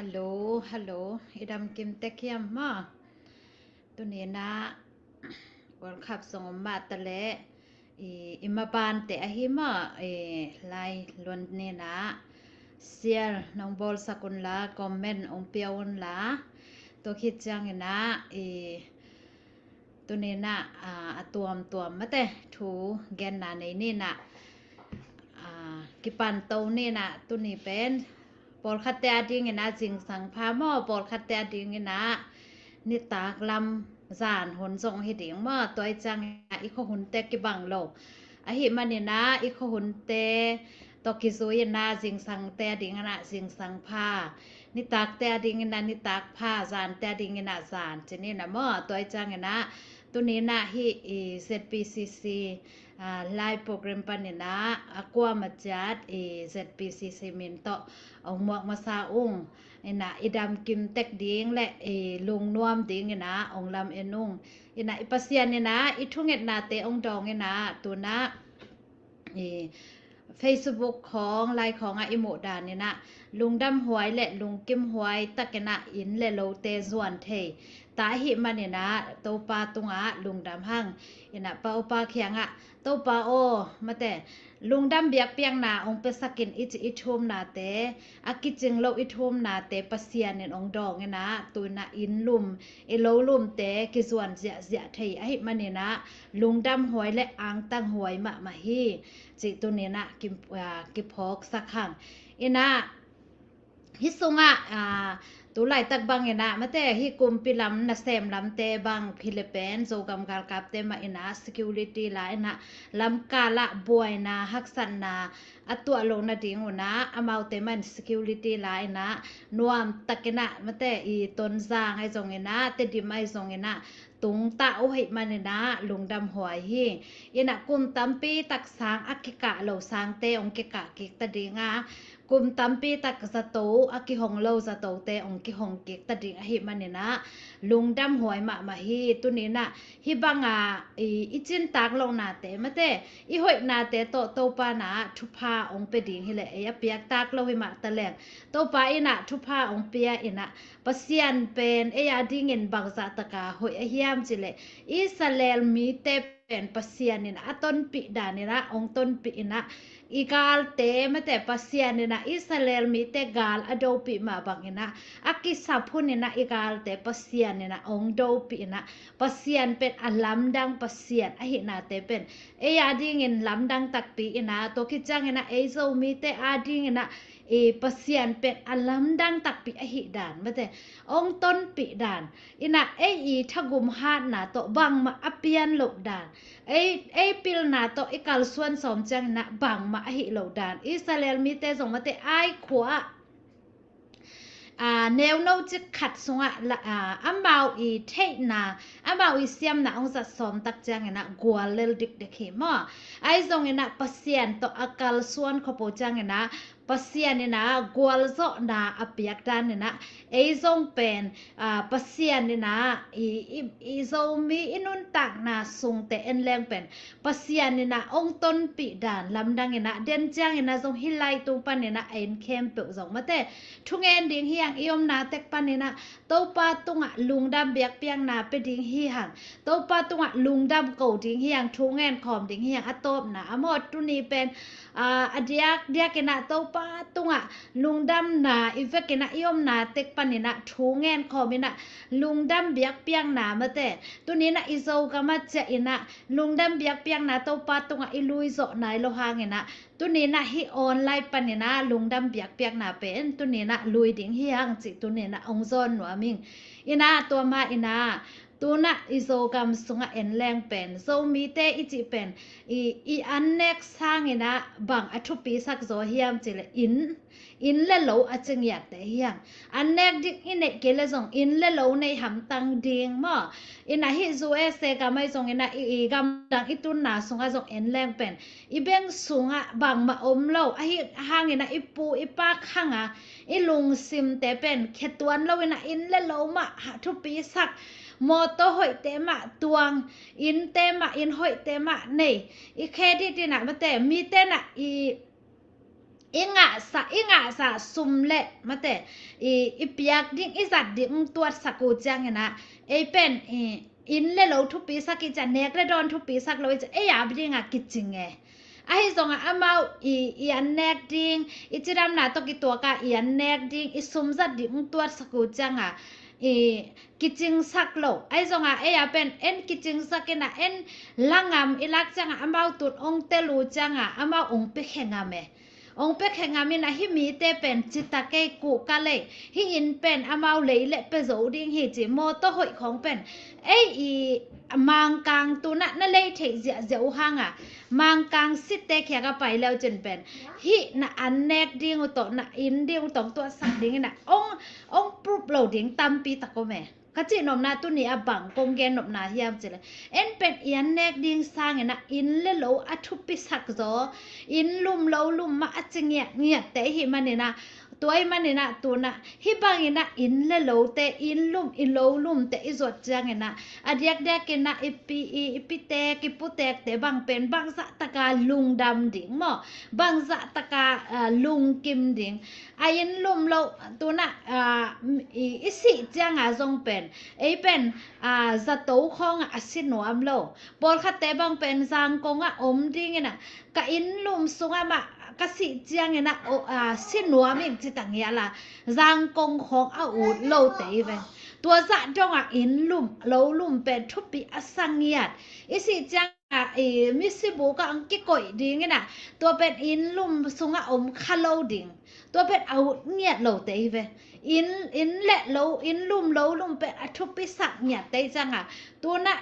ฮัลโหลอีดำกิมเตะเคียมมาตัวนี้นะวันขับส่งมาตะเลอิมาบานเตะหิมะไลลวนนี่นะเสียน้องบอลสกุลละคอมเมนต์องเปียวน์ละตัวคิดจังนะตัวนี้นะตัวมะเตะถูแกนนะในนี่นะกิปันโตนี่นะตัวนี้เป็นปอลคัตเตอดิงนะจิงสังพาหม้อปอลคัตเตอดิงนะนิตากลำจานหนทรงเฮ็ดเองมาตัวจังอีกหุนเตกิบังโลอะหิมันนี่นะอีกหุนเตตอกิซุยนะจิงสังเตดิงนะจิงสังพานิตากเตดิงนะนิตากพาจานเตดิงนะจานจินี่นะมาตัวจังนะตัวนี้นะฮิZPCC live program ปันนี่นะกว่ามาจัดZPCC มินโตเอาหมวกมาซาอุ้งนะอีดำกิมเต็กดิงและลุงนวมดิงนะองลำเอนุ่งนะอีปัสยานนี่นะอีทุงเอ็ดนาเตองดองนะตัวนะFacebook ของไลน์ของอิโมดานนี่นะลุงดำหวยและลุงกิมหวยตะกะนะอินและโลเตซวนเทตาหิมันนี่นะโตปาตุงลุงดำหังนะปาปาเขียงโตปาโอมาแต่ลุงดำเบียกเปียงนาองเปสกินอิทุมนาเตอากิจิงโลอิทุมนาเตปะเสียนนี่องดองนะตุนะอินลุมโลลุมเตกิส่วนเสียเทอหิมันนี่นะลุงดำหวยและอังตั้งหวยมาฮีจิตุนี่นะกิพอกสักครั้งนะฮิซุงตุไลตักบังนะมะเตฮิกุมปิลำนะเซมลำเตบังฟิลิปปินส์โจกำกาลกับเตมานะ security ลายนะลำกาละบวยนะฮักสันนะอตัวลงนะดิงนะอมาวเตมัน security ลายนะนวมตะกะนะมะเตอีตนซางให้จงนะเตดิไมจงนะตุงตาโอหิมันนะลุงดำหวยฮีนะกุมตัมปีตักสางอักกิกะโลสางเตองกิกะกิกตะดิงกุมตัมปีตักสะโตอักกิหงโลสะโตเตองกิหงกิกตะดิงหิมันนะลุงดำหวยมาฮีตุนี้นะฮิบังอีจินตากลงนาเตมะเตอีหวยนาเตโตปานะทุพาองเปดิงฮิเลเปียกตากโลหิมะตะแลงโตปาอีนะทุพาองเปียอีนะปะเซียนเป็นยาดิงเงินบังซะตะกาหวยฮิยามจิเลอิสราเอลมีเตเป็นปะเซียนนี่นะต้นปิดานี่นะองต้นปินะอีกาลเตมะเตปะเซียนนี่นะอิสราเอลมีเตกาลอโดปิมาบังนี่นะอักกิสับพุนนี่นะอีกาลเตปะเซียนนี่นะองโดปินะปะเซียนเป็นอัลลัมดังปะเซียนอหินาเตเป็นยาดิงเงินลัมดังตักปีนะโตคิจังนี่นะโซมีเตอาดิงนะปะเซียนเป็นอัลลัมดังตักปีอหิดานมะเตองต้นปิดานอินะอีทะกุมหาดนะโตบังมาอเปียนหลบดานปิลนาโตอีกาลส่วนสมจังนะบังมาหิโลดานอิสราเอลมีเตสงมาเตไอขวาแนวโน้มจะขัดสงอัมบาวอีเทนาอัมบาวอีเซียมนะองจะสมตักจังนะกัวเลลดิกเดเคมไอซงนะปะเซียนโตอากาลส่วนขโปจังนะปะเซียนนะกัวลโซนาอเปียกดานนะซงเป็นปะเซียนนะอีซงมีอินุนตักนะสุงเตเอ็นแรงเป็นปะเซียนนะองต้นปิดานลำดังนะเดนจังนะซงฮิไลตุปันนะเอ็นเข้มเปิกซงมาเตทุงเอ็นดิงเฮียงอิอมนาเตกปันนะโตปาตุงลุงดำเบียกเปียงนาไปดิงเฮียงโตปาตุงลุงดำเก่าดิงเฮียงทุงเอ็นขอมดิงเฮียงอโตบนะอมอดตุนีเป็นอเดียกนะโตปาตุงลุงดำนาอีเฟกนะอิอมนาเตกปันนะทุงเอ็นขอมนะลุงดำเบียกเปียงนามาเตตุนี้นะอิโซกามาเจอินะลุงดำเบียกเปียงนาโตปาตุงอิลุยโซนายโลหางนะตุนี้นะฮิออนไลน์ปันนะลุงดำเบียกเปียงนาเป็นตุนี้นะลุยดิงเฮียงจิตุนี้นะองซอนหนัวมิงอินะตัวมาอินะตัวนะอิโซกัมสุงเอ็นแรงเป็นโซมีเตอิจิเป็นอีอันเน็กสร้างนะบังอทุปีสักโซเฮียมจิเลอินเลโลอจึงอยากแต่เฮียงอันเน็กดิอินเนเกเลซงอินเลโลในหำตังดิงมาอินะฮิซูเอเซกาไม่ซงอินะอีกัมดังอิตุนนาสุงะซงเอ็นแรงเป็นอีเบงสุงะบังมาอมโลอหิหางอินะอีปูอีปากหังอีลุงซิมเตเป็นเขตวนโลอินะอินเลโลมาทุปีสักมอโตหอยเตมะตวงอินเตมะอินหอยเตมะเนอีเคดิตินะมะเตมีเตนะอี inga sa sumle mate i piak ding izat ding tuat saku jang na e pen in le lo thu pi saki cha nek le don thu pi sak lo e ya bringa kiching e ai zonga amau i anek ding i chiram na to ki to ka i anek ding i sumzat ding tuat saku janga kiching sak lo ai zonga e ya pen en kiching sakena en langam ilak janga amau tut ong telu janga amau ong pe khengame ong pe khengami na hi mi te pen chitake ku kale hi in pen amau leile pe zo ding hi chi mo to hoi khong pen ei i mang kang tu na le thei zia zeu hanga mang kang sit te khya ka pai leo chen pen hi na anek ding to na in ding tong to sak ding na ong proof lo ding tam pi tako me ka chi nom na tu ni a bang kong gen nom na hiam chele en pen ian nek ding sang na in le lo a thu pi sak zo in lum lo lum ma a chingya ngia te hi manina toy manina tu na hi bangina in le lo te in lum in lo lum te izot jangena adiak dak ke na ipi te ki putek te bang pen bang sa taka lung dam ding mo bang sa taka lung kim ding ayin lum lo tu na isi janga zong pen ei pen za to khong asin noam lo bol kha te bang pen jang kong a om ding na ka in lum sunga ma kasi jiang na sinua mi chitang ya la jang kong khong a u lo te ve tua za dong a in lum lo lum pen thupi asangiat isi jiang mi si bu ka ang ki koi ding na tua pen in lum sunga om khalo ding tua pen au nghiat lo te ve in le lo in lum lo lum pen a thupi sak nghiat te jang a tu na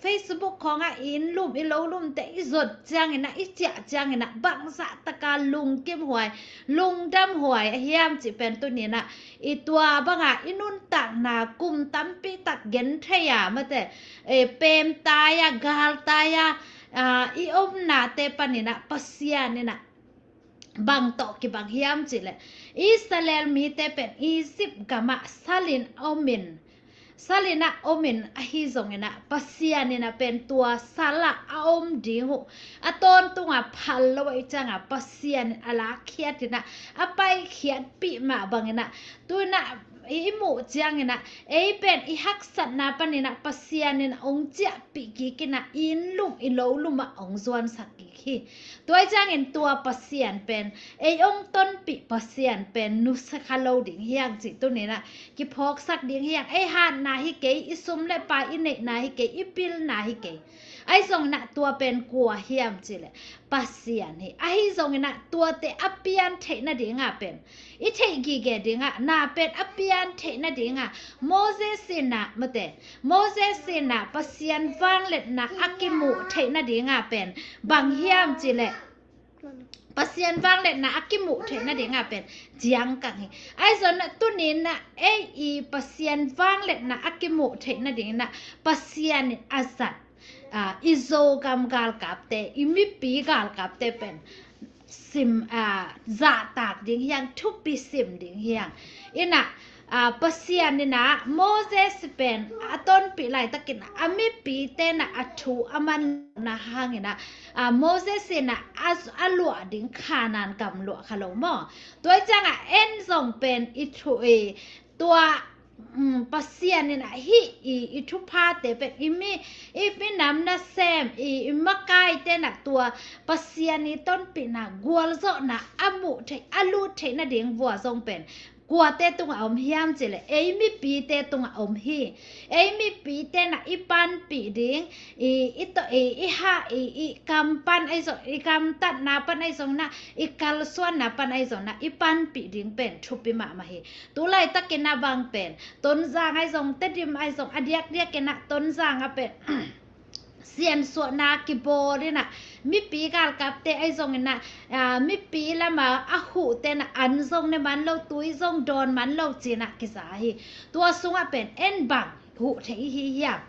Facebook khong a in lum i lo lum te i zot jang na i cha jang na bang sa taka lung kim huai lung dam huai hiam chi pen tu ni na i tua banga inun tak na kum tampi tak gen thaya mate pem taya gal taya i om na te panina pasya ni na bang to ki bang hiam chi le Israel mi te pen Egypt gama salina omin ahi zongena pasianina pen tua sala aom dingu aton tunga phalloi changa pasian ala khiatina apai khiat pi ma bangena tuna imu jangena ei pen I haksat na panina pasianin ong chia pi ki kina in lum I lo luma ong zuan sakki khi toy jangin tua pasian pen ei ong ton pi pasian pen nu sakhalo ding hiang chi tu ni na ki phok sak ding hiang ei han na hi ke isum le pa ine na hi ke ipil na hi ke ai zong na tua pen kwa hiam chi le pasian hi ai zong na tua te apian the na ding a pen I the gi ge ding a na pen apian the na ding a Moses na mate Moses na pasian wang let na akimu the na ding a pen bang hiam chi le pasian wang let na akimu the na ding a pen jiang kang hi ai zon na tu ni na I pasian wang let na akimu the na ding na pasian azat izo gam gal kapte imi pi gal kapte pen sim za tak ding hiang thupi sim ding hiang ina pasian ni na Moses pen aton pi lai takin ami pi te na athu aman na hangina Moses na alua ding khanan kam lo khalo mo toy changa en zong pen ithu tua pasian ni na hi I thu pha te pe imi nam na sem makai te na tua pasian ni ton pi na gwal zo na amu the alu the na ding bua zong pen kwa te tung om hiam chile ei mi pi te tung om hi ei mi pi te na ipan pi ding ito ha kampan ai zo kam tat na pan ai zong na kal swan na pan ai zong na ipan pi ding pen thupi ma ma hi tu lai takena bang pen ton jang ai zong te dim ai zong adiak dia kena ton jang a pen sian so na ki bo ri na mi pi gal kap te ai zong na mi pi la ma a hu te na an zong ne man lo tui zong don man lo chi na ki sa hi tua sunga pen en bang hu the hi yam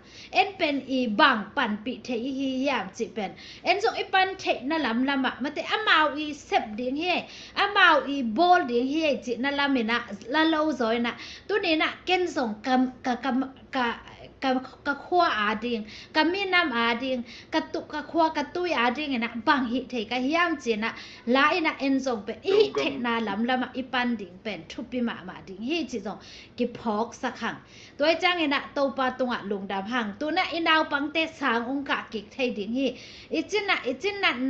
en pen bang pan pi the hi yam chi pen en zong pan the na lam lama mate amau sep ding hi amau bol ding hi chi na lamina la lo zoi na tu ni na ken zong ka กะขัวอาดิงกะมีน้ำอาดิงกะตุกะขัวกะตุยอาดิงนะบังหิเทกะฮิยามเจนะลาอินะเอ็นซงเปอีเทนาลำละมาอีปันดิงเป็นทุปิมาดิงฮิจิซงกิพอกสักขังตัวจังเอนะโตปาตุงะลุงดำหังตัวนะอินาวปังเตสางองกะกิกไทดิงฮิอิจินะ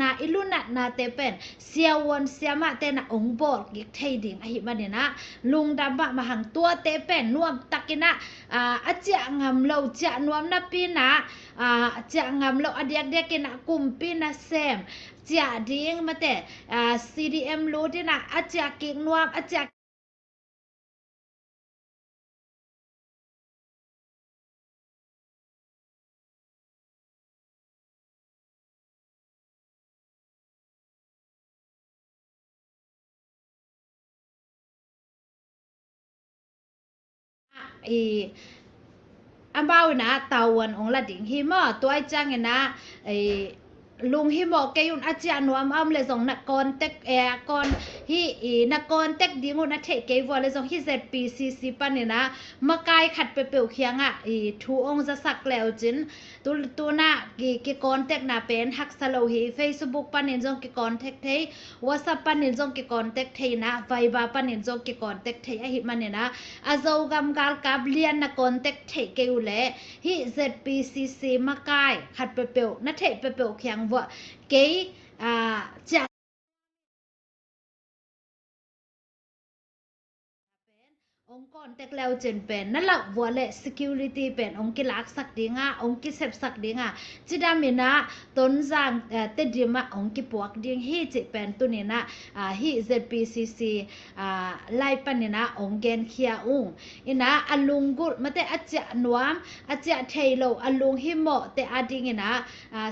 นาอิลุนะนาเตเป็นเสียวนเสียมาเตนะองบอลกิกไทดิงอหิมันเนี่ยนะลุงดำมาหังตัวเตเป็นนวมตักนะอาเจงามเราจะนวมนะปีนะจะงามเราอเดียกนะกุมปีนะเซมจะดิงมาแต่CDM รู้ดินะอาจะกิกนวมอาจะอันบ่าวนะตาวันองละดิงฮิมอตัวจังนะลุงฮิมอเกยุนอาจารย์นวมเลยส่งนักกอนเต็กกอนฮินักกอนเต็กดิงุนะเทเกวเลยส่งฮิ ZPCC ปันนี่นะมากายขัดไปเปียวเคียงทูองจะสักแล้วจินตัวนะกิกอนเต็กนะเป็นฮักสโลฮี Facebook ปันนี่ส่งกิกอนเต็กเท WhatsApp ปันนี่ส่งกิกอนเต็กเทนะ Viber ปันนี่ส่งกิกอนเต็กเทหิมันนี่นะอาโจกำกาลกับเลียนนักกอนเต็กเทเกวเลยฮิ ZPCC มากายขัดไปเปียวนะเทไปเปียวเคียงว่าเกจะองค์กรเต็กแล้วเจนเป็นนั่นละวัวเละ security เป็นองค์กิลักสักดิงองค์กิเสพสักดิงจิดามินะต้นจางเตดิมาองค์กิปวกดิงฮีจิเป็นตุนินะฮี ZPCC ไล่ปันนี่นะองค์เกนเคียอุงอินะอลุงกุมาแต่อาจจะนวมอาจจะเทโลอลุงฮิโมแต่อดิงนะ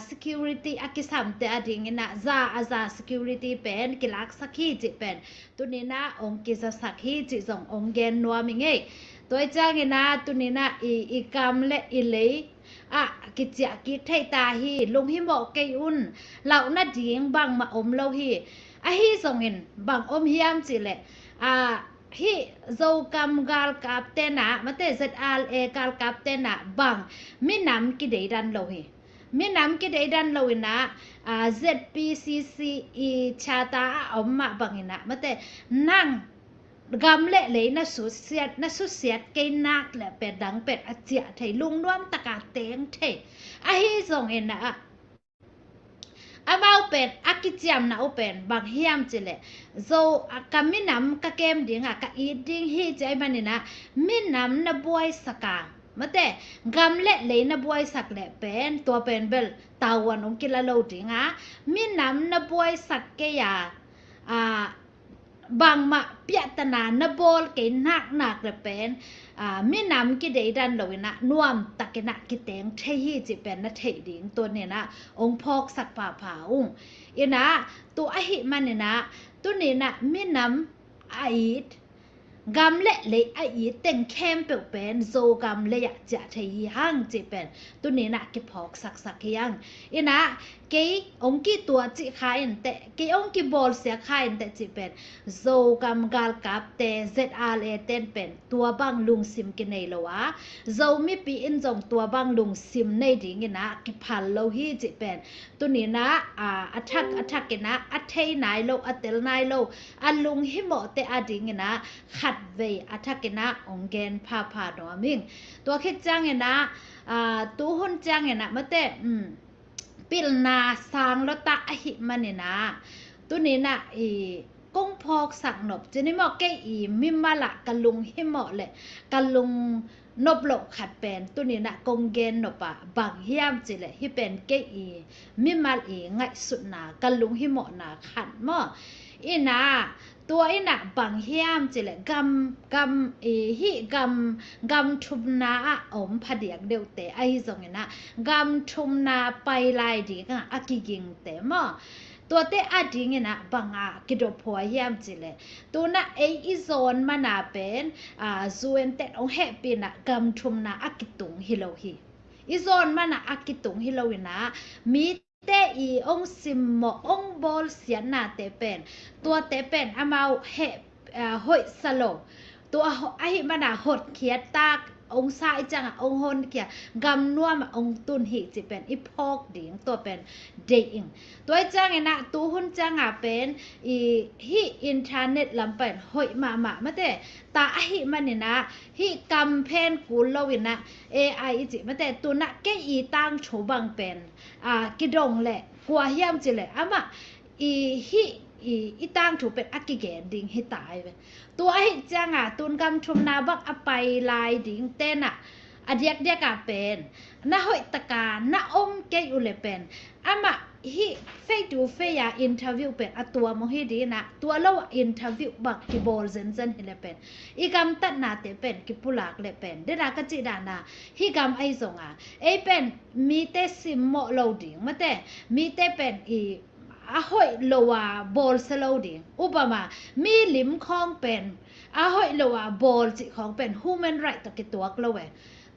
security อากิสัมแต่อดิงนะซา security เป็นกิลักสักฮีจิเป็นตุนินะองค์กิจะสักฮีจิส่งองค์เกนนัวมิงเอตัวจังนะตุนินะอีกำและอีเลยกิจกิไทตาฮีลุงฮิโมเกยุนเหล่านาดิงบังมาอมเราฮีฮีส่งเห็นบังอมเฮียมจิแหละฮีโจกำกาลกับเตนะมาเตZRAกาลกับเตนะบังมินำกิเดดันเราฮีมินำกิเดดันเรานะZPCC ชาตาอมมาบังนะมาเตนั่งกำเละเลยนะสุเสียดเกนักแหละเป็ดดังเป็ดอาเจียไทยลุงน้วมตะกาเตงเทฮีส่งเห็นนะบ่าวเป็ดกิจยามนะอุเป็นบางเฮียมจิเลยโจกะมินำกะเกมดิงกะอีดิงฮีใจมันนี่นะมินำนะบวยสกางมาแต่กำเละเลยนะบวยสักแหละเป็นตัวเป็นเบลตาวันองกิละโลดิงมินำนะบวยสักเกยาบางมาเปียตนานะบอลเกนักเลยเป็นมินำกิเดดันโลวินะนวมตะเกนะกิเตงเทฮีจิเป็นนะเทดิงตัวเนี่ยนะองพอกสักป่าผาอุงอีนะตัวอหิมันเนี่ยนะตัวเนี่ยนะมินำไอดกำเละเลยไอ้เต็งเข้มเปลเป็นโจกำเลยจะเทียงจิเป็นตัวนี้นะกิพอกสักยังอีนะเกยองกีตัวจิขายแต่เกยองกีบอลเสียขายแต่จิเป็นโจกำกาลกับแต่ ZRA เต้นเป็นตัวบังลุงซิมกินในโลวะโจมีปีอินจงตัวบังลุงซิมในดิ่งนะกิพันโลฮีจิเป็นตัวนี้นะอัทักกินะอัทเทนายโลอัตเตลนายโลอันลุงฮิโมเตอดิ่งนะขัดเวอัทักนะองเกนพาดอมิงตัวคิดจังนะตัวหุ่นจังนะมาเตปิลนาสางลตะอหิมันนี่นะตัวนี้นะกงพอกสักหนบจะนี่มอกแกมิมาละกะลุงหิมอเลยกะลุงนบโลขัดเป็นตัวนี้นะกงเกนนบบังเฮียมจิเลยฮิเป็นแกมิมาลง่ายสุดนากะลุงหิมอนาขัดมออีนะตัวอีน่ะบังเฮียมจิเลยกำฮิกำทุมนาอมพเดียกเดียวเตไอซงนะกำทุมนาไปลายดีกะกิกิงเตมอตัวเตอดิงนะบังกิดพอเฮียมจิเลยตัวน่ะอีโซนมานาเป็นซูเอนเตองเฮปินะกำทุมนากิตุงฮิโลฮีอีโซนมานากิตุงฮิโลวินะมีเตองซิมโมองบอลเสียนาเตเป็นตัวเตเป็นอามาหอยสโลตัวไอมันหดเขียตาก องค์ซ้ายจังองค์ฮนเกียกำนัวมาองค์ตุนหิจิเป็นอีพอกดิงตัวเป็นเดิงตัวจังนะตูหุ่นจังเป็นอีฮิอินเทอร์เน็ตลำเป็นหอยมาแต่ตาหิมันนี่นะฮิกำเพนกูลวินะ AI จิมาแต่ตัวนะแกอีตั้งโฉบังเป็นกิดงแหละกว่าเฮียมจิแหละอะมาอีตั้งถูเป็นอักกิแกนดิงให้ตายไปตัวไอ้จังตุนกำชุมนาบักอไปลายดิงเต้นอเดียกเป็นนะหอยตะกานะอมแกอยู่เลยเป็นอะมาฮิเฟดูเฟยาอินเทอร์วิวเป็นตัวมหิดีนะตัวเราอินเทอร์วิวบักกิบอลเซนเฮเลเป็นอีกำตัดนาเตเป็นกิปุลากเลเป็นเดรากจิดานาฮิกำไอซงไอเป็นมีเตซิมโมโลดิงมะเตมีเตเป็นอีahoy lowa ball slowing อุปมามีลิมของเป็นahoy lowa ball จิของเป็น human right ตะกิตัวกละเว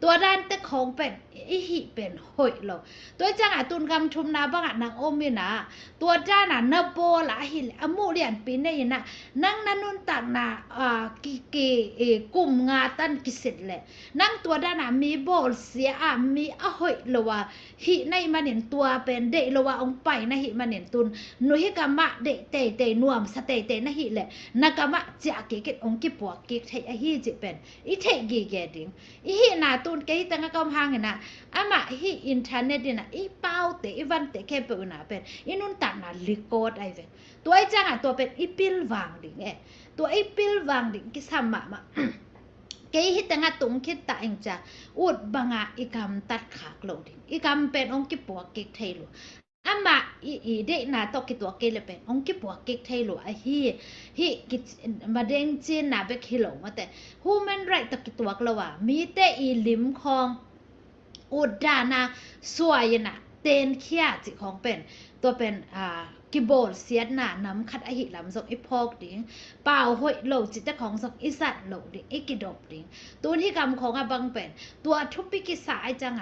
ตัวด้านแต่ของเป็นอีหิเป็นหอยโลตัวจังตุนกำชุมนาบังนางอมมีนะตัวด้านนบอละหิอมูเรียนปีนี้นะนังนันุนตักนากิกุมงาตันกิสิตแหละนังตัวด้านมีบอลเสียมีahoy lowaหิในมันเห็นตัวเป็นเดโลว่าองไปนะหิมันเห็นตุนนุหิกะมะเดเตนวมสเตนะหิแหละนกะมะจะเกกิองกิปวกกิเทอหิจิเป็นอีเทกิแกดิงอีหินาตุนเกตังกำหังนะอะมะหิอินเทอร์เน็ตดินะอีเป้าเตอีวันเตแค่เปินะเป็นอีนุนตักนะลิโกดไอเวตัวไอจังตัวเป็นอีปิลวังดิงตัวอีปิลวังดิงกิซัมมะเกยฮิตงะตุงคิดตะเองจะอุดบังอีกำตัดขากโลดิอีกำเป็นองกิปัวเกกเทลุอะมาอีเดนาตอกิตัวเกเลเป็นองกิปัวเกกเทลุอะฮิกิมาเดงจินนาเบกฮิโลมาแต่ฮูแมนไรตอกิตัวกละว่ามีแต่อีลิมของอุดดานาสวยนะเตนเคียจิของเป็นตัวเป็นกิโบลเสียหน้านำคัดอหิลำส่งอีพอกดิงเป่าห้อยโลจิตของส่งอีสัตโลดิงอีกิดบดิงตัวที่กำของบังเป็นตัวทุบปิกิสายจัง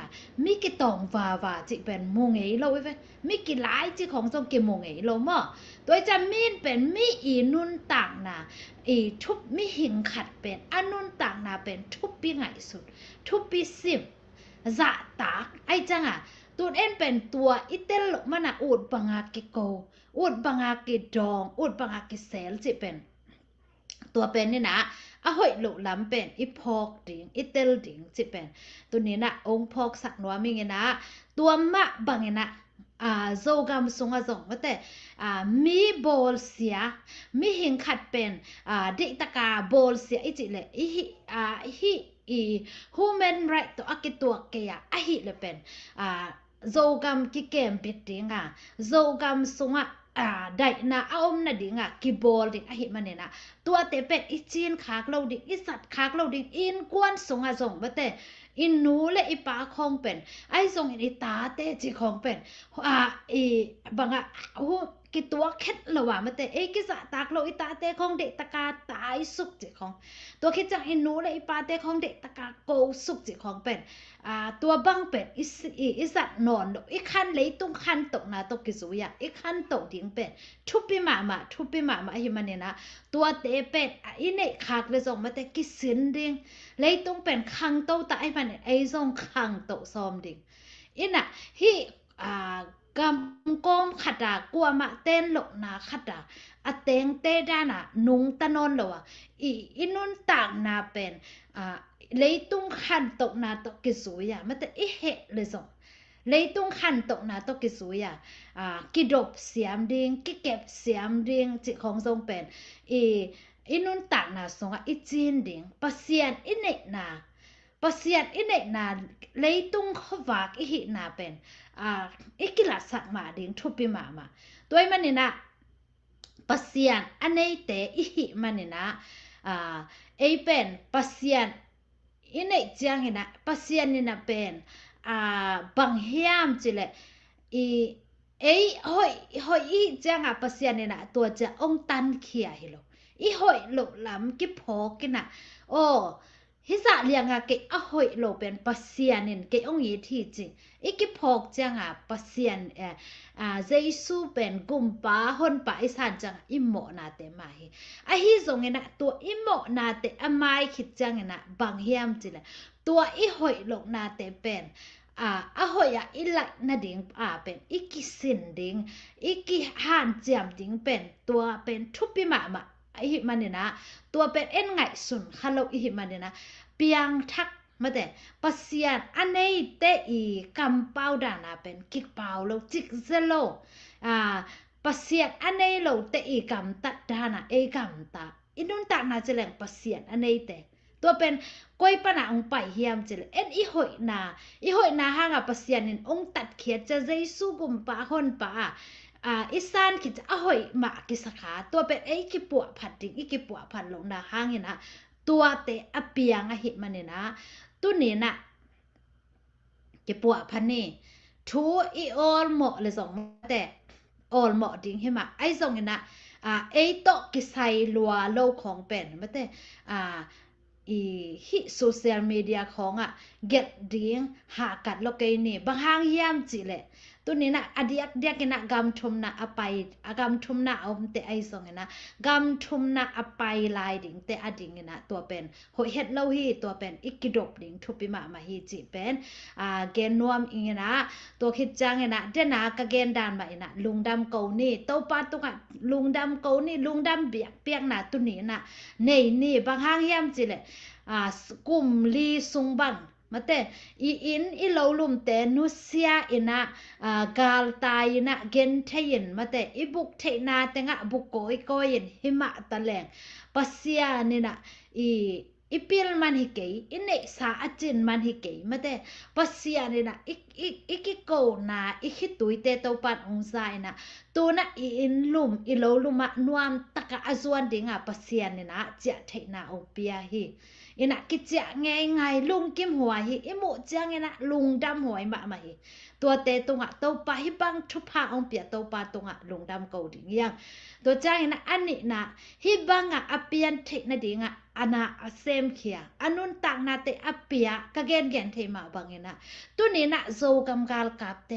มีกิตองวาจิเป็นมงเอโลเว้ยมีกิหลายจิของส่งกิมงเอโลมอตัวจะมีนเป็นมีอีนุนต่างนาอีทุบมีหิงขัดเป็นอนุนต่างนาเป็นทุบปีไงสุดทุบปีซิมจะตากไอจังตูนเอ็นเป็นตัวอิเตลมันอูดบังอากิโกอูดบังอากิดองอูดบังอากิเซลจิเป็นตัวเป็นนี่นะหอยลุลำเป็นอีพอกดิงอิเตลดิงจิเป็นตัวนี้นะองพอกสักนัวมีไงนะตัวมะบังไงนะโซกามสุงอาซงว่าแต่มีบอลเสียมีหิงขัดเป็นดิตกาบอลเสียอีจิเลยอีhuman right ตัวอักตัวเกียหิเลยเป็นโซกามกิเกมปิดดิงโซกามสุงได้นะอมนะดิงกิบอลดิงหิมันเนี่ยนะตัวเตเป็ดอีจีนขากเราดิงอีสัตขากเราดิงอินกวนสุงอาซงว่าแต่อินนูและอีปาคองเป็นไอส่งอีตาเตจิของเป็นอีบังกิตัวเค็ดละว่ามาแต่กิสะตากโลอีตาเตของเด็กตะกาตายสุกจิของตัวคิดจังอินนูและอีปาเตของเด็กตะกาโกสุกจิของเป็นตัวบังเป็นอีสัตนอนอีคันเลยตุ้งคันตกนาตกกิสุยะอีคันตกดิงเป็นทุบปีหมาหิมันเนี่ยนะตัวเตเป็ดอีเนขากเลยส่งมาแต่กิสินดิงเลยต้องเป็นคังโตตะไอมันไอส่งคังโตซอมดิงอิน่ะฮิกำกอมขัดกลัวมาเต้นหลกนาขัดเตงเตดานะนุงตะนนหรออินุนต่างนาเป็นเลยตุ้งคันตกนาตกกิสุยะมันแต่อีเหเลยส่งเลยตุ้งคันตกนาตกกิสุยะกิดบเสียมดิงกิเก็บเสียมดิงจิของทรงเป็นอินุนต่างนาส่งอีจีนดิงปะเซียนอิเนนาปะเซียนอิเนนาเลยตุ้งขวากอีหินาเป็นอีกิลาสักมาดิงทุบปีมาตัวมันนี่นะปะเซียนอันนี้เตอีหิมันนี่นะเป็นปะเซียนอิเนจังนี่นะปะเซียนนี่นะเป็นบังเฮียมจิเลยหอยอีจังปะเซียนนี่นะตัวจะองตันเขียหิโลอีหอยหลบลำกิพอกินะโอ้ฮิสะเลียงเกหอยโลเป็นปะเซียนินเกองยีที่จริงอีกิพอกจังปะเซียนเจซูเป็นกุมปาฮอนปาอิสันจังอิโมนาเตมาฮิฮิซงนะตัวอิโมนาเตอมายคิดจังนะบางเฮียมจิเลย ตัวอีหอยลงนาเตเป็นอะหอยอีไหลนาดิงเป็นอีกิสินดิงอีกิห่านเจียมดิงเป็นตัวเป็นทุบปิมาอีหิมันเนี่ยนะตัวเป็นเอ็นไงสุนคาโลอีหิมันเนี่ยนะเปียงทักมาแต่ปัสยานอันนี้เตอีกัมเปาดานาเป็นกิกเปาโลจิกเซโลปัสยานอันนี้โลเตอีกัมตัดดานาเอกัมตาอินุนตานาจะแหลงปัสยานอันนี้เตตัวเป็นก้อยปะนาองไปเฮียมจะเลยอีหอยนาห่างปัสยานินองตัดเขียจะใจสู้กุมปะคนปะอีสานคิดอะหอยมากิสขาตัวเป็นไอ้กิปัวผัดดิงอีกิปัวผัดลงนาห่างเนี่ยนะตัวเตอเปียงหิมันเนี่ยนะตัวนี้นะกิปัวพันนี่ทูอีออลเหมาะเลยสองแต่ออลเหมาะดิงให้มาไอ้สองเนี่ยนะไอ้โตกิไซลัวโลกของเป็นมาแต่ฮิโซเชียลมีเดียของเก็ตดิ้งหากัดโลกนี่บางหางยามจิแหละตัวนี้นะอดียกนะกำทุมนะอไปกำทุมนะเอาแต่ไอซองนะกำทุมนะอไปลายดิ่งแต่อดิ่งนะตัวเป็นหอยเฮ็ดเล่าฮีตัวเป็นอีกกิดบดิ่งทุปิมาฮีจิเป็นเกนนวมอิงนะตัวคิดจังนะเดนากะเกนดานมาอินะลุงดำเกานี่เต้าปาตุกะลุงดำเกานี่ลุงดำเปียกนะตัวนี้นะนี่บางหางยามจิแหละกุมลีซุงบังมาแต่อีโลลุมแต่นุเซียอินะกาลตายนะเกนเทยินมาแต่อีบุกเทนาแต่งะบุกโกยยินหิมะตะแลงปัสยานี่นะอีปิลมันฮิเกยอินเนสาอจินมันฮิเกยมาแต่ปัสยานี่นะอีกิโกนาอีคิตุยเตโตปันองซายนะตัวนะอินลุมอีโลลุมะนวมตะกะอซวนดิงปัสยานี่นะจะเทนาโอเปียฮีอินะกิจง่ายลุงกิมหัวฮิอิมุจังนะลุงดำหัวมาฮิตัวเตตงเตาปาฮิบังทุพาองเปียเตาปาตงลุงดำเกาดิงยังตัวจังนะอันนี้นะฮิบังอเปียนเทนะดิงอนาเซมเขียอนุนตังนาเตอเปียกะเกนเทมาบังนะตัวนี้นะโซกำกาลกับเต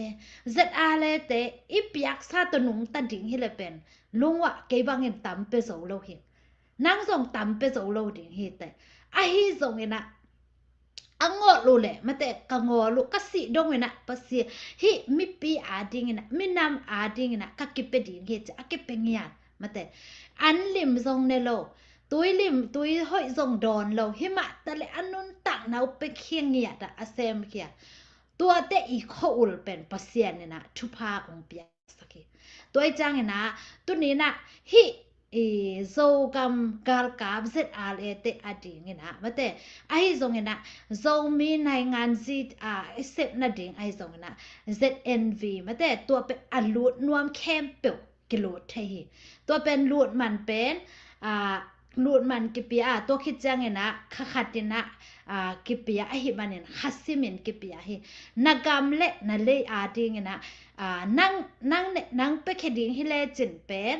เซตอาเลเตอีเปียกซาตนุงตันดิงฮิเลเป็นลุงวะเกบังเงินตำเปโซโลหินังส่งตำเปโซโลดิงฮิเตฮิส่งนะงอลูแหละมาแต่กงอลูกสิดงนะปัสยฮิมิปีอาดิงนะมินำอาดิงนะกะกิเปดิงเฮจะกิเปงยามาแต่อันลิมส่งเนโลตุยลิมตุยห้อยส่งดอนโลหิมะตะเลอันนุนตักนาไปเคียงเงียดอะเซมเคียตัวเตอีโคอุลเป็นปัสยเนี่ยนะทุพาองเปียสักตัวจังนะตัวนี้นะฮิโซกัมกาลกาบเซตอาเลเตอดิงนะมาแต่ไอซงนะโซมีในงานซิเซตนะดิงไอซงนะ ZNV มาแต่ตัวเป็นอลูดนวมแคมเปลกิโลเทตัวเป็นลูดมันเป็นลูดมันกิเปียตัวคิดจังนะขัดนะกิเปียไอหิมันเนี่ยฮัสซิมินกิเปียหินากามเลนะเลอาดิงนะนั่งไปแค่ดิงฮิเลจินเป็น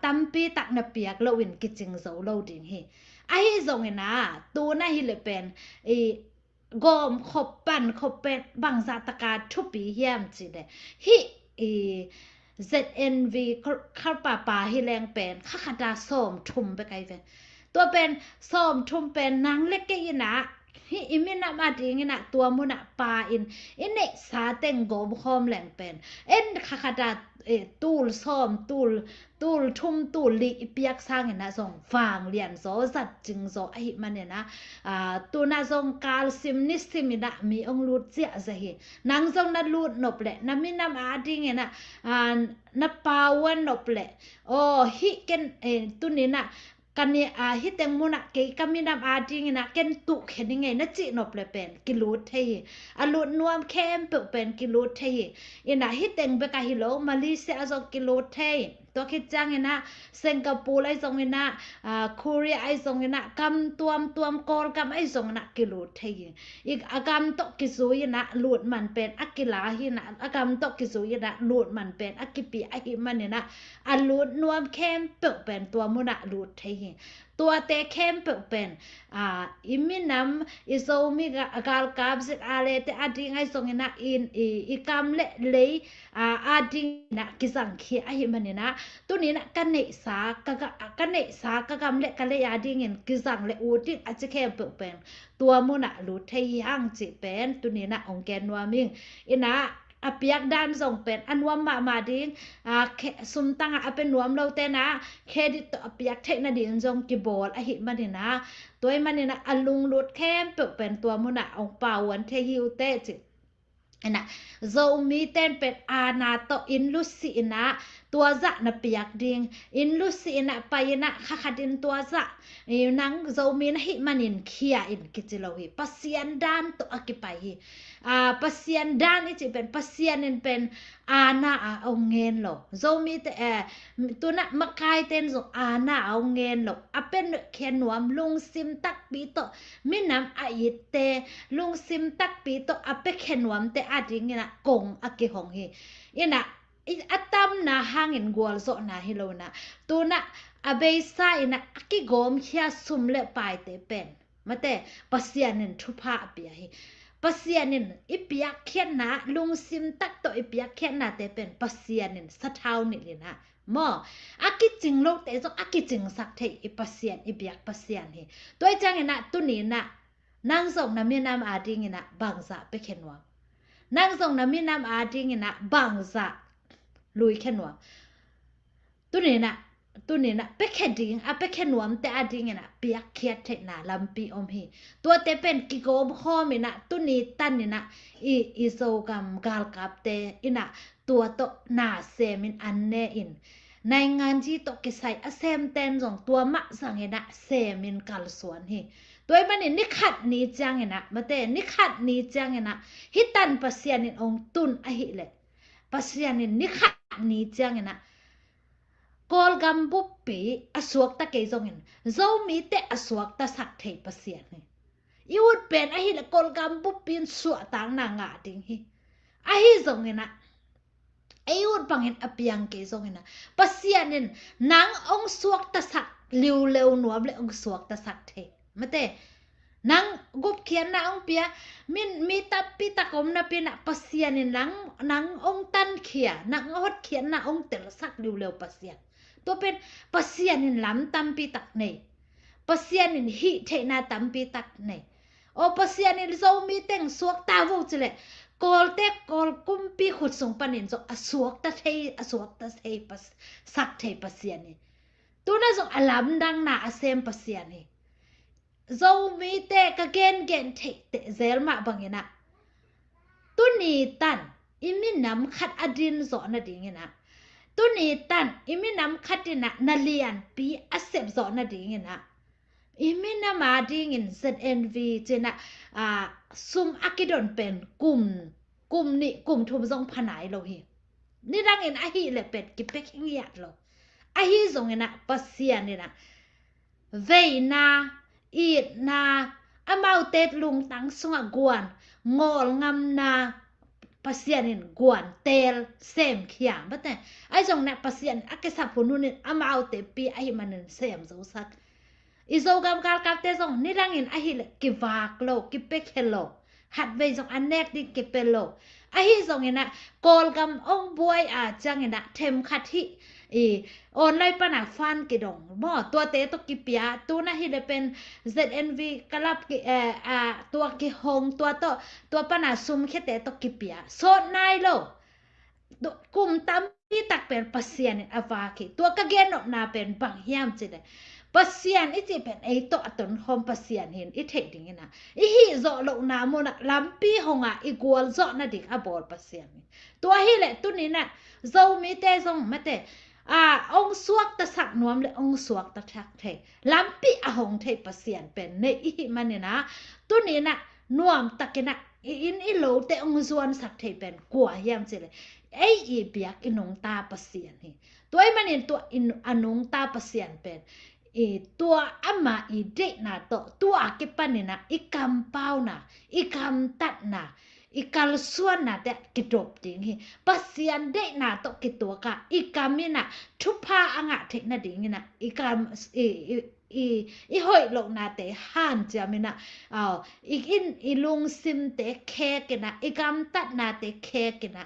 ตัมปีตักนะเปียกโลวินกิจิงโซโลดิงฮิไอซงนะตัวนะฮิเลเป็นกอมขบปันขบเป็นบังซาตกาทุปีเฮียมจิเดฮิZNV เข้าป่าฮิแรงเป็นข้าขดาส้มทุ่มไปไกลเป็นตัวเป็นส้มทุ่มเป็นนางเล็กกินะฮิอิมินะมาดิงนะตัวมุนะปาอินเนสาเต็งโกมคอมแหลงเป็นข้าขดาตูลซ้อมตูลทุ่มตูลลีเปียกสร้างนะส่งฟางเรียนโซสัตจึงโซไอมันเนี่ยนะตัวน่ะส่งกาลซิมนิสิมินะมีองลูดเสียซะหินางส่งนะลูดนบแหละนะมีน้ำอาดิงนะนะปาวันนบแหละโอ้ฮิเกนตัวนี้นะกันเนี่ยฮิเต็งมุนะเกกามินามอาดิงนะเกนตุเห็นยังไงนะจินบเลยเป็นกิโลเทยอลุนวมแคมเปเป็นกิโลเทยอินะฮิเต็งเบกะฮิโลมาเลเซียส่งกิโลเทยตัวคิดจังนะสิงคโปร์ไอ้ส่งนะเกาหลีไอ้ส่งนะกำตัวมกอลกำไอ้ส่งนะกิโลเทยอีกอากำตกกิซุยนะลูดมันเป็นอักกิลาหินะอากำตกกิซุยนะลูดมันเป็นอักกิปีไอ้มันเนี่ยนะอลุนวมแคมเปเป็นตัวมุนะลูดเทย ตัวเตเข้มเป็นอิมินำอิโซมิกาลกาบซิอาเลเตอดิงไอซงนะอิกามเลอาดิงนะกิสังเขียหิมันนะตัวนี้นะกันเนสากะกำกะเลยอาดิงกิสังเลอูติอะจิเข้มเป็นตัวมุนะรูเทยังจิเป็นตัวนี้นะองแกนวามิงอินะอเปียกด้านส่งเป็นอันวมมาดิงสุมตังอเป็นนวมเราเตนะเครดิตอเปียกเทคนาดิงจงกิบอลอหิมันนี่นะตัวมันนี่นะอลุงลุดแค้มเป็นตัวมุนะองป่าวันเทยิวเตจินะโซมีเต้นเป็นอานาโตอินลุสีนะตัวจะนะเปียกดิงอินลุสีนะไปนะขัดดินตัวจะนังโซมีนะหิมันนินเคียอินกิจิโลหิปัสยันดานตัวอกิไปหิปัสยันดานนี่จะเป็นปัสยันนี่เป็นอาณาเอาเงินโลโซมีแต่ตัวนะมะกายเต้นโซอาณาเอาเงินโลอเป็นเขียนวมลุงซิมตักปีโตมินำอายิเตลุงซิมตักปีโตอเปเขียนวมเตอาดิงนะกงอกิหงหิอินะอัตมนาหางอินกวลโซนาฮิโลนะตัวนะอเบยซาอินะอกิโกมเขียสุมเลปายเตเป็นมาแต่ปัสยันนินทุพาเปียหิปัสยันนินอิเปียกเขียนนะลุงซิมตักโตอิเปียกเขียนนะเตเป็นปัสยันนินสะเทานี่เลยนะมออากิจิงโลกเตจอากิจิงสักเทอิปัสยันอิเปียกปัสยันหิตัวจังนะตุนี้นะนางส่งนะมีนามอาดิงนะบางซะไปเขียนว่านางส่งนะมีนามอาดิงนะบางซะลุยเขียนว่าตุนี้นะไปเขียนดิงไปเขียนวมแต่อาดิงนะเปียกเขียดเทนะลำปีอมหิตัวเตเป็นกิโกมข้อมินะตุนี้ตันนี่นะอีโซกัมกาลกับเตอินะตัวโตนาเซมินอันเนอินในงานที่โตกิไซอเซมเตนสองตัวมะสังเฮนะเซมินกัลสวนหิตัวมันนี่นิขัดนี้จังเฮนะมาเตนิขัดนี้จังเฮนะฮิตันปัสยานินองตุนอหิเลปัสยานินนิขัดนี้จังเฮนะกอลกัมบุปปีอสวกตะเกยจงเห็นโซมีเตอสวกตะสักเทปัสยานิอีวุดเป็นอหิเลกอลกัมบุปปีนสวตังนางาดิงหิอหิจงเฮนะอายุบังเห็นอเปียงเกซงเห็นนะปัสยานินนางองสวกตะสักลิวเลวหนวมเลยองสวกตะสักเทมาเตนางกุบเขียนนะองเปียมีตับปีตะกมนะปีนะปัสยานินนางองตันเขียนางฮดเขียนนะองเตลสักลิวเลวปัสยาตัวเป็นปัสยานินลำตัมปีตักเนปัสยานินหิเทนะตัมปีตักเนโอปัสยานินโซมีเต็งสวกตาวูจเลยกอลเตกอลกุมปีขุดส่งปนินส่งอสวกตะเทปัสสักเทปัสยานิตัวนั้นส่งอลัมดังนาอเซมปัสยานิโซมีเตกะเกนเทเตเซลมาบังเงนะตุนีตันอิมินำขัดอดินโซนะดิงเงนะตุนีตันอิมินำขัดนะนาเลียนปีอเซบโซนะดิงเงนะอิมินามาดิงin ZNV เจนะซุมอากิดอนเป็นกลุ่มนี่กลุ่มทุมทรงผนายโลหินี่ดังเห็นอาหิเลเป็ดกิเป็กเงียดโลอาหิทรงนะปัสยานี่นะเวนาอีดนาอมาเตดลุงตังสงกวนงอลงำนาปัสยานินกวนเตลเซมขยามบัดเนี่ยไอ้ทรงนะปัสยานอักษะพนุนินอมาเตปีไอ้มันนเซมโซซักอีโซกัมกาลกับเตซงนี่รังอินอะฮิเลกิวากโลกิเปเคโลหัดเวซงอันเนกดิกิเปโลอะฮิซงอินะกอลกัมองบวยจังอินะเทมคัดฮิออนไลน์ปะนะฟันกิดงบ่ตัวเตตกิเปียตัวนะฮิเลเป็น ZNV กะลับกิตัวกิฮงตัวปะนะซุมเคเตตกิเปียโซนายโลกุมตัมปีตักเป็นปัสยานินอวากิตัวกะเกนอนาเป็นบังยามจิเดปัสยานอิจิเป็นไอโตอตนคอมปัสยานเห็นอิเทดิงนะอิฮิโซโลนาโมนะลัมปีหงอีกวลโซนะดิอบอลปัสยานตัวฮิเลตุนี้นะโซมีเตซงมะเตองสวกตะสักนวมเลยองสวกตะทักเทลัมปีหงเทปัสยานเป็นในอิฮิมันเนี่ยนะตุนี้นะนวมตะกินะอินอิโลเตองสวนสักเทเป็นกัวยามจิเลยไออีเปียกอินงตาปัสยานนี่ตัวไอมันเนี่ยตัวอินอนงตาปัสยานเป็นตัวอามาอีเดนะตัวกิปันนี่นะอีกำเป้านะอีกำตัดนะอีกาลส่วนนะแต่กิดบดิงฮีปัสยันเดนะกิตัวกะอีกำนี่นะทุพาอ่างะเทนะดิงนะอีกำ อีหอยลงนาเตห่านจะมินะอีกินอีลุงซิมเตแคกินะอีกำตัดนาเตแคกินะ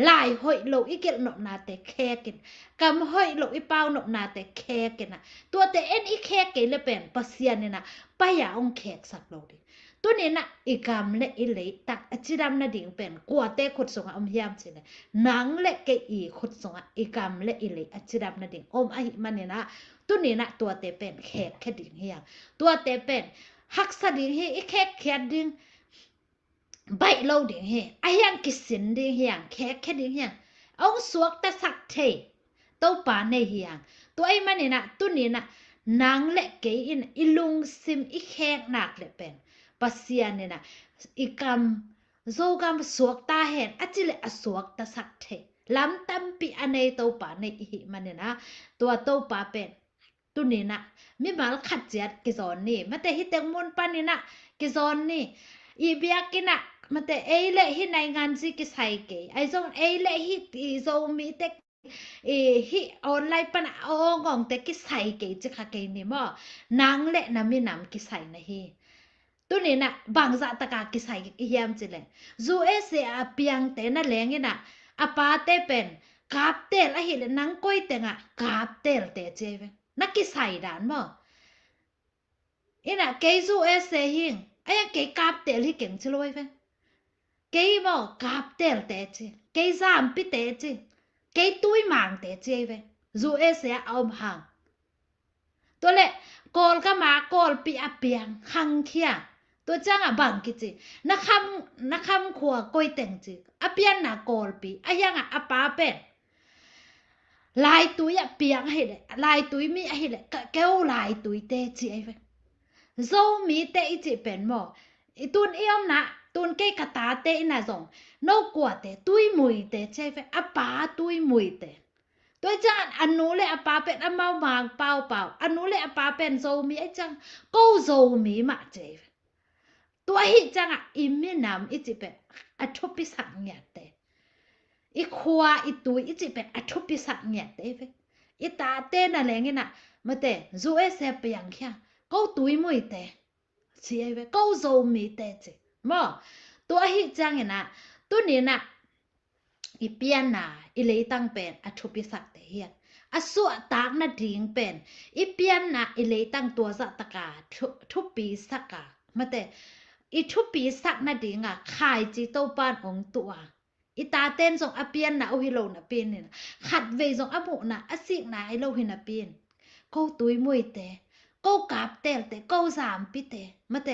ลายหอยลงอีเกลนนาเตแคกินกำหอยลงอีเป้านนาเตแคกินะตัวเตเอ็นอีแคกิเลยเป็นปัสยานี่นะไปอย่าองแขกสักโลดิตัวนี้นะอีกำเละอีเลยตักอจิดำนาดิ่งเป็นกว่าเตขุดส่งอมยามสิเลยหนังเละเกอีขุดส่งอีกำเละอีเลยอจิดำนาดิ่งอมอหิมันเนี่ยนะตัวนี้นะตัวเตเป็นแขกแค่ดิ่งเฮียงตัวเตเป็นหักสดิ่งเฮียอีแขกแค่ดิ่งใบโลดิ่งเฮียไอ้ยังกิสินดิ่งเฮียงแขกแค่ดิ่งเฮียงเอาสวกตะสักเทตัวป่าในเฮียงตัวไอ้มันเนี่ยนะตัวนี้นะหนังเละเกอินอีลุงซิมอีแขกหนักเลยเป็นปัสยาเนี่ยนะอีกำโซกำสวกตาเห็นอจิเลอสวกตะสักเทลำตั้มปีอันในตัวป่าในอีหิมันเนี่ยนะตัวป่าเป็นตัวนี้นะมีมาลขัดเจียดกิจอนนี่มาแต่ฮิตเตงมุนปันนี่นะกิจอนนี่อีเบียกินะมาแต่เอเล่ฮิในงานซิกิไซเกไอซงเอเล่ฮิอีโซมีเตฮิออนไลน์ปันอององแต่กิไซเกจิค่ะเกนี่มอนางเล่นะมีนำกิไซนะฮีตัวนี้นะบางจะตะกากิไซอียามจิเลจูเอเสียเปียงเตนะแรงนี่นะอปาเตเป็นกาบเตลอะหิเลนังก้อยเตงะกาบเตลเตเจเวนักกิไซดานมออินะเกจูเอเสียหิงไอ้เกกาบเตลฮิเก่งจิโลยเวเกยมอกาบเตลเตเจเกซามปิเตเจเกตุยมังเตเจเวจูเอเสียเอาหังตัวเละกอลก็มากอลปีอเปียงหังเคียตัวจังบังกิจินักคำขัวก้อยเต็งจิอเปียนน่ะกอลปีอายังอปาเป็นลายตุยเปียงให้เลยลายตุยมีให้เลยเก้าลายตุยเตจิไอ้เว้โซมีเตจิเป็นหมออีตุนเอี่ยมนะตุนเกกตาเตน่ะส่งนกกัวเตตุยมุยเตใช่เว้อปาตุยมุยเตตัวจังอันนู้เลยอปาเป็นอเมามางเปล่าอันนู้เลยอปาเป็นโซมีไอ้จังก็โซมีมาเจตัวหิจังอิมินามอิจิเป็นอทุปิสังเงียเตอีขวาอีตุยอิจิเป็นอทุปิสังเงียเตเวอีตาเตน่ะแลงินะมะเตจูเอเซเปียงค่ะก็ตุยมุยเตเสียเวก็โซมีเตเจมอตัวหิจังนะตัวนี้นะอีเปียนน่ะอีเลยตั้งเป็นอทุปิสักเตเฮียอสุตากนะดิ่งเป็นอีเปียนน่ะอีเลยตั้งตัวสัตกาทุปิสักกามะเตอีทุปีสักนาดิงขายจีโตปานองตัวอีตาเต้นส่งอเปียนนะเอาฮิโลนะเปียนนี่นะขัดเวส่งอบุนะอสิกนะไอโลหินะเปียนก็ตุยมวยเตก็กาบเตลเตก็สามปิเตมาเต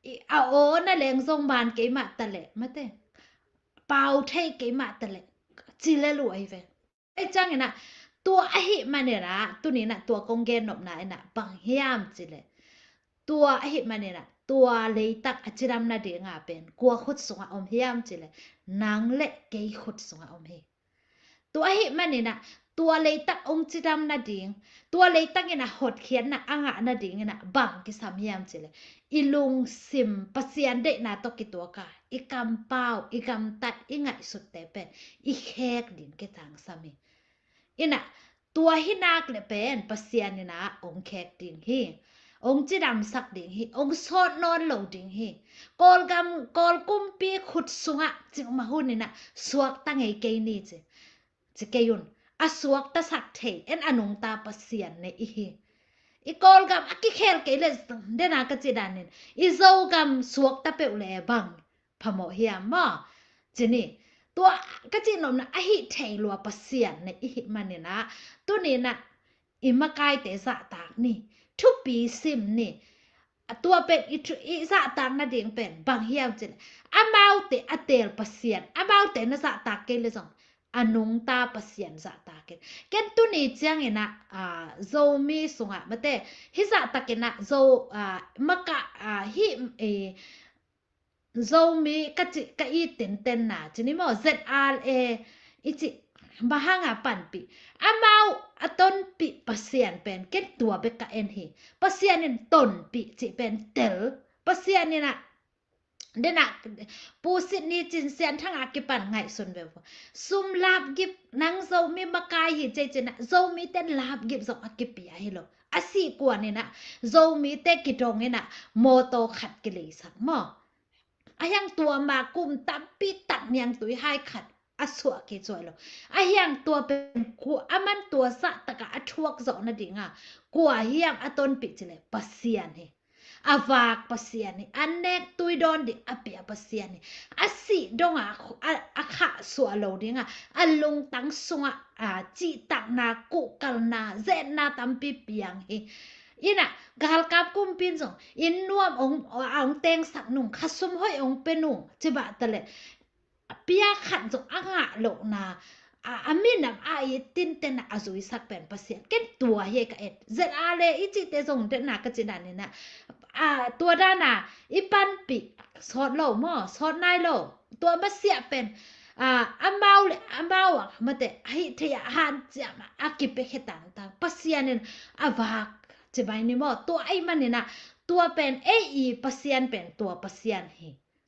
อีเอาโอนะแรงส่งบานเกมาตะเลมาเตเป่าเทเกมาตะเลจิเลลุไอเวไอจังนะตัวอหิมันเนี่ยนะตัวนี้นะตัวกงเกนนบนะไอนะบังเฮียมจิเลตัวอหิมันเนี่ยนะตัวเลยตักอจิรำนาเดียงเป็นกลัวขุดสงอมเฮียมจิเลยนางเละเกยขุดสงอมเฮตัวหิมันนี่นะตัวเลยตักองจิรำนาเดียงตัวเลยตักเนี่ยนะหดเขียนนะอ่างนาเดียงนะบังกิสามเฮียมจิเลยอีลุงซิมปัสยันเดนะตกิตัวกาอีกำเป้าอีกำตัดอีไงสุดแต่เป็นอีแขกดินเกตังสามีอีนะตัวหินักเลยเป็นปัสยันนี่นะองแขกดินฮีองจิดำสักดิ่งฮีองสอดนอนหลงดิ่งฮีกอลกุมปีขุดสุงะจิงมาหุ่นนี่นะสวกตั้งไงเกยนี่จิเกยุนอสวกตะสักเทเอ็นอนุงตาปัสยันในอีฮีอีกอลกำอกิเคลเกยเลสเดนากจิดานินอีโซกำสวกตะเปวแลบังพะโมเฮียมอจินี่ตัวกจินมนะอหิเทลัวปัสยันในอีหิมันนี่นะตัวนี้นะอิมากายเตสะตากนี่ทุกปีซิมนี่ตัวเป็นอิสะตากนาเดียงเป็นบางเฮียมจิอามาเตอเตลปัสยันอามาเตนะสะตากเกเลยสองอนุงตาปัสยันสะตากเกเกนตุนี่จังเอนะโซมีสุงะมะเตฮิสะตากเกนะโซมะกะฮิโซมีกะจิกะอีเต็นนะจินี่มอ ZRA อิจิbahanga panpi amau aton pi pasien pen ken tua beka enhi pasien en ton pi chi pen tel pasien ni na dena pusit ni chin sian thang akipan ngai sun be sum lab gip nang zo mi makai hi che chena zo mi ten lab gip zo akipia hi lo อาสิกว่านี่นะโซมีเตกิดงนี่นะโมโตขัดกิเลสมออายังตัวมากุมตับปีตักยังตุยให้ขัดอสวกิจวยloอายังตัวเป็นกูอามันตัวสะตะกะอทวกซอนะดิงะกัวเฮียงอตนปิจเลปะเซียนเฮอาวากปะเซียนอันเนกตุยดอนดิอเปียปะเซียนอสิดงอะขะสัวโลดิงะอลุงตังสุงจิตักนากุกัลนาเซนาตัมปิเปียงเฮอินะกาลกับกุมปินซงอินนวมองเตงสักนุ่งคัสุมห้อยองเปนุ่งจิบะตะเลเปียขันซงอะงะโลนาอามินอาตินเตนะอาซุยสักเป็นปะเซียนเก็นตัวเฮกะเอ็ดเซอาเลอิจิเตซงเตนะกะจินันนี่นะตัวด้านน่ะอีปันปิสอดโลมอสอดนายโลตัวมาเสียเป็นอัมเบาเลยอัมเบามาแต่ให้เทียหันจะมาอากิเปเฮตังตังปัสยานินอาวากจะไปนี่มอตัวไอ้มันนี่นะตัวเป็นอีปัสยานเป็นตัวปัสยานเฮ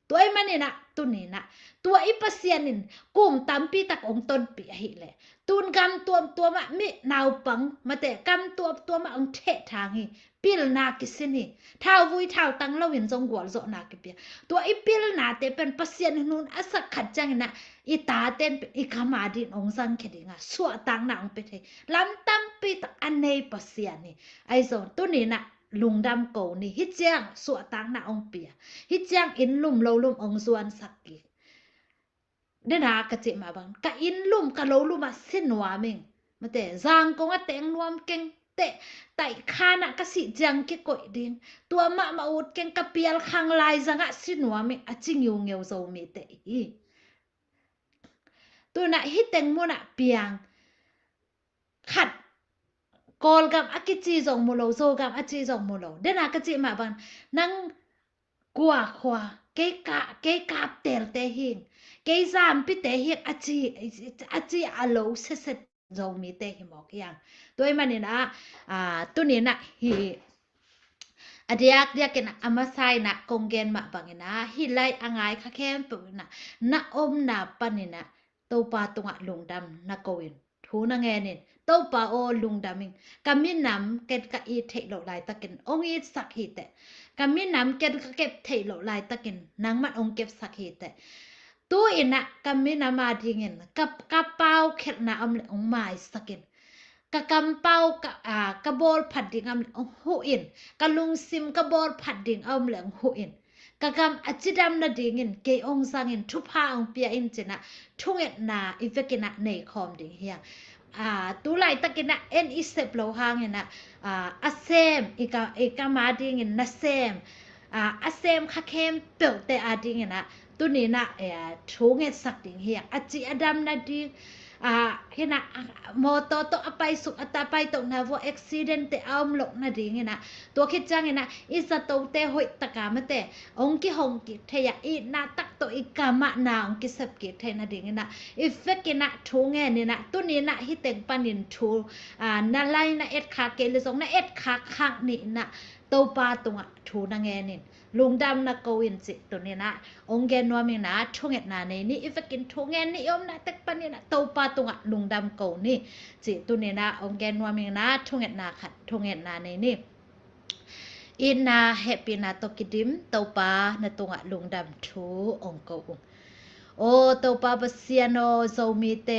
ตัวไอ้มันนี่นะตัวนี่นะตัวอีปัสยานินกุมตัมปีตักองต้นปีเฮเลยตุนกำตัวมามินาวปังมาแต่กำตัวมาองเททางเฮปิลนากิสินี่ท้าววุยท้าวตังเราเห็นจงกัวโซนากิเปียตัวอีปิลนาเตเป็นปัสยานนูนอสักขัดจังนะอีตาเต้นอีขมาดินองสังเขดิงะสัวตังนาองเปเทลำตัมปีตักอันเนปัสยานี่ไอโซตัวนี้นะลุงดำโกนี่ฮิจังสัวตังนาองเปียฮิจังอินลุ่มโลลุ่มองส่วนสักกิเดนากะจิมาบังกะอินลุ่มกะโลลุ่มมาสินวามิงมาแต่จางกงะเตงนวมเก่งเตะไต่คานะกะสิจังกิกอยดิงตัวมาอุดเก่งกะเปียลคังลายจังะสินวามิอะจิงยูเงียวโซมีเตอีตัวน่ะฮิเต็งมุน่ะเปียงขัดกอลกับอากิจิจงมุโลโซกับอาจิจงมุโลเดนากะจิมาบังนังกัวขวาเกกาเตลเตหิงเกซามปิเตหิอาจิอะโลเซเซโซมีเตหิมอกยังตัวมันนี่นะตัวนี้นะฮิอเดียกนะอามาไซนะกงเกนมาบังนะฮิไลอ่างายคะแคมปุนะอมนาปนินะโตปาตุงะลุงดำนะโกวินทูนะแงนินโตปาโอลุงดำมิงกามินนำเกตกะอีเทโลไลตะกินองอีสักฮิเตกามินนำเกตกะเก็บเทโลไลตะกินนางมันองเก็บสักฮิเตตัวอินะกามินามาดิงินกับเป้าเข็ดนะอมเลองไม้สักกินกะกำเป้ากะบอลผัดดิงอมเลองหูอินกะลุงซิมกะบอลผัดดิงอมเลองหูอินกะกำอจิดำนะดิงินเกองสังอินทุพาองเปียอินจินะทุ่งเอ็ดนาอีเฟกินะในคอมดิงเฮียตุไลตะกินะเอ็นอิเซปโลหางเนะอาเซมอีกามาดิงินนะเซมอาเซมคะเคมเปิลเตอาดิงินะตัวนี้นะทุ่งเอ็ดสักดิงเฮียอจิอดัมนะดิเห็นนะโมโตโตอไปสุอัตไปตกนะว่าอุบิเหตุเตอมลกนะดิเห็นนะตัวคิดจังเห็นนะอิสโตเตหอยตะกามะเตองกิหงกิเทยอีนาตักโตอีกามะนาองกิสับกิเทนะดิเห็นนะอีเฟกินะทูงเงินนี่นะตัวนี้นะฮิเต็งปันินทูนาไลนะเอ็ดคาเกลซงนะเอ็ดคาคักนี่นะโตปาตุงะทูนะเงินนี่ลุงดำนะโกวินสิตัวนี้นะองเกนวามินะทุ่งเอ็ดนาในนี่อีเฟกินทุ่งเงินนี่ยมนะตักปันนี่นะโตปาตุงะลุงดำโกนี่สิตัวนี้นะองเกนวามินะทุ่งเอ็ดนาขัดทุ่งเอ็ดนาในนี่อินนาเฮปินาโตกิดิมโตปานะตุงะลุงดำทูองโกโอโตปาบเซียโนโซมีเต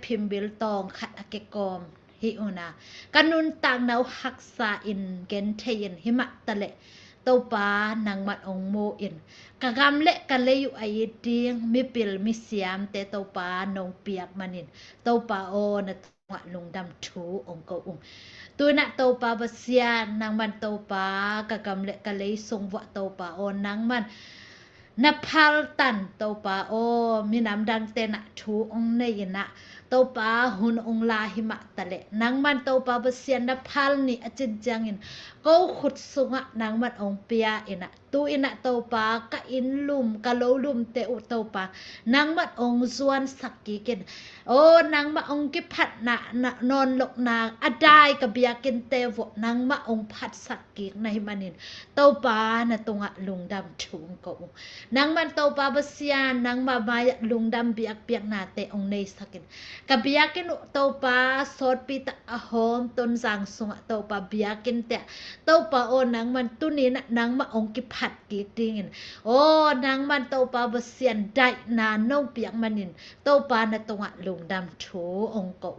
พิมบิลตองขัดอเกกอมฮิอุนากันุนตังนาวฮักษาอินเกนเทยินหิมะตะเลโตปานางมัดองโมอินกะกำเละกะเลอยู่ไอดิงมิปิลมิเสียมเตโตปานงเปียกมันินโตปาโอนะตะลุงดำทูองโกอุงตัวนะโตปาบเซียนางมันโตปากะกำเละกะเลทรงวะโตปาโอนางมันนับพัลตันโตปาโอมีน้ำดังเตนะทูองเนยนะโตปาหุนองลาหิมะตะเลนางมันโตปาบเซียนนับพัลนี่อจินจังอิน ก็ขุดสุงะนางมันองเปียอินะตูอินะโตปากะอินลุมกะโลลุมเตอุโตปานางมันองซวนสักกิกินโอ้นางมาองกิพัดนะนอนลกนาอดายกะเบียกินเตวนางมาองพัดสักกิในมันินโตปานะตงะลุงดำถุงก็นางมันโตปาบเสียนางมาบายลุงดำเบียกเปียกนาเตองในสักินกะเบียกินโตปาสดปีตะอหอมต้นสังสุงะโตปาเบียกินเตโตปาโอนางมันตุนีนะนางมาองกิพัดกิติงโอ้นางมันโตปาบเสียนได้นานงเปียกมันินโตปานะตงะลุงดำถูองก็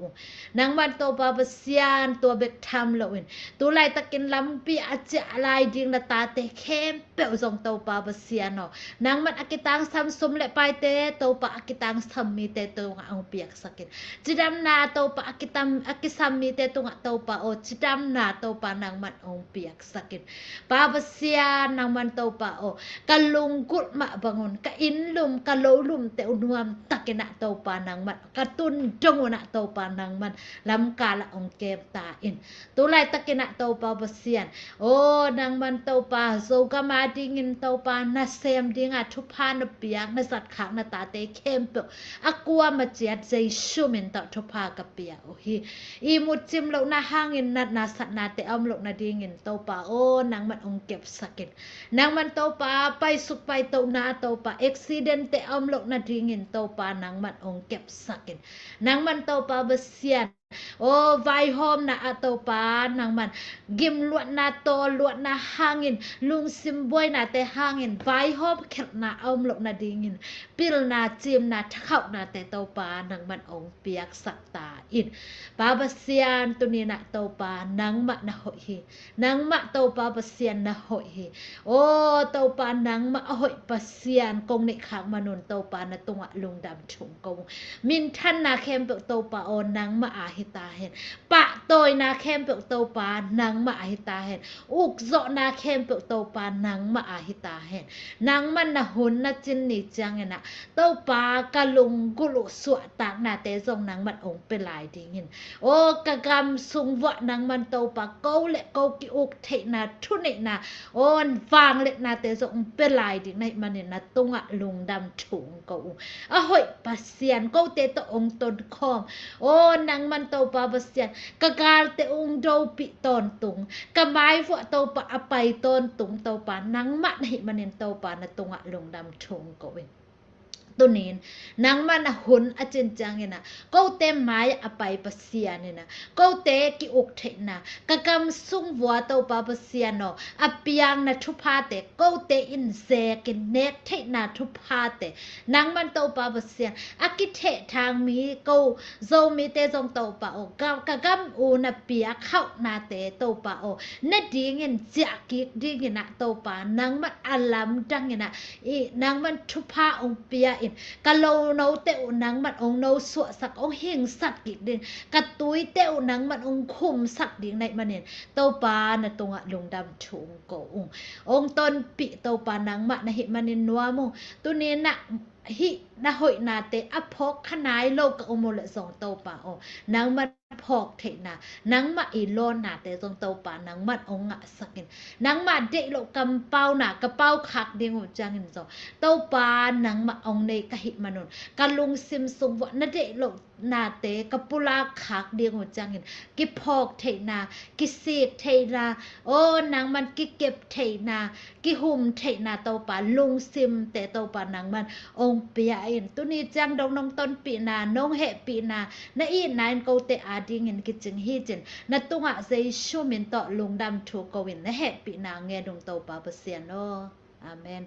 นางมันโตปาบเสียนตัวเบกทำละวินตัวไลตะกินลำปีอาจจะลายดิงละตาเตเข้มเปียวทรงโตปาบเสียนเนาะนางมันอากิตังซ้ำสมและไปเตโตปาอากิตังซ้ำมีเตตัวองเปียกสักินจิดำนาโตปาอากิตัมอากิซ้ำมีเตตัวโตปาโอจิดำนาโตปานางมันองเปียกสักินปาบเสียนางมันโตปาโอกะลุงกุดมะบังนกะอินลุมกะโลลุมเตอุนวมตะกินะโตปานางมันกะตุนจงนะโตปานางมันลำกาละองเกมตาอินตุไลตะกินะโตปาบเสียนโอ้นางมันโตปาโซกะมาดิงินโตปานะเซมดิงะทุพานเปียกนะสัตขางนะตาเตเข้มเปอะกัวมาเจียดใจชุมินตะทุพากะเปียโอฮีอีมุจิมโลนะหางอินนะนะสัตนาเตอมโลนะดิงินโตปาโอ้นางมันองเก็บสักินนางมันโตปาไปสุไปโตนาโตปาเอ็กซิเดนเตอมโลนะดิงินโตปานางมันองเก็บสักินนางมันโตปาเบเซียนโอ้ไวโฮมนะอะโตปานางมันกิมลวดนาโตลวดนาหางินลุงซิมบวยนาเตหางินไวโฮมเข็ดนาอมโลนาดิงินปิลนาจิมนาทะเข้านาเตโตปานางมันองเปียกสักตาอินปาบเซียนตุนีนะโตปานางมะนะโหฮีนางมะโตปาบเซียนนะโหฮีโอ้โตปานางมะโหยปะเซียนกงในขางมนุนโตปานะตงะลุงดำถุงกงมินทันนาเข้มเปโตปาโอนางมะอาหิตาเห็นปะโตยนาเข้มเปโตปานางมะอาหิตาเห็นอุกโซนาเข้มเปโตปานางมะอาหิตาเห็นนางมันนะหุนนะจินนี่จังนะโตปากะลุงกุลุสวตากนาเตทรงนางมันองเป็นหลายดิงินโอ้กะกำสุงวะนางมันโตปาเกาและเกากิอุกเทนาทุเนนาโอ้นฟางเล็กนาเตทรงเป็นหลายดิในมันเนี่ยนะตงะลุงดำถุงเกาอะหอยปะเซียนเกาเตตองตนคอมโอ้นางมันโตปาปะเซียนกะกาลเตองโดปิตอนตุงกะไม้ฝโตปะอไปตอนตุงโตปานางมะในมันเนี่ยโตปานะตงะลุงดำถุงเกาตุนินนางมันหุนอจินจังเนี่ยนะก็เต็มไม้อไปปะเสียเนี่ยนะก็เตกิอุกเทนะกะกำซุงวัวโตปาปะเสียเนาะอเปียงนะทุพาเตก็เตอินเซกินเนกเทนะทุพาเตนางมันโตปาปะเสียอากิเททางมีก็โซมีเตจงโตปาโอกะกำอูนะเปียเข้านาเตโตปาโอนะดีเงินจักกิดีเงินนะโตปานางมันอลัมดังเงินนะอีนางมันทุพาองเปียกะโลโนเตอุนังมันองโนสวสักองเฮงสักกิดินกะตุยเตอุนังมันองคุมสักดิงในมันเนี่ยโตปานะตงะลุงดำถุงโกองตนปิโตปานังมะนะหิมันนินนัวมุตุเนนะหินะหอยนาเตอพกขนายโลกกะอโมละสองโตปาอนางมันพอกเทนะนางมาอีโลนาเตทรงโตปานางมันองะสักินนางมาเดโลกำเป้านะกะเป้าคักเดียงจังหินโซโตปานางมาองในกะหิมนุนกะลุงซิมซุงวะนะเดโลนาเตกะปุลาคักเดียงจังหินกิพอกเทนะกิซีกเทนะโอ้นางมันกิเก็บเทนะกิหุมเทนะโตปาลุงซิมเตโตปานางมันองเปียอินตุนี้จังดงนงต้นปีนาน้องเฮปีนานะอีนายโกเตอาดิงินกิจึงฮีจินนะตุงะเซชูมินตอลุงดำถูกกวินนะเฮปีนาเงดงโตปาเปเซียนโออาเมน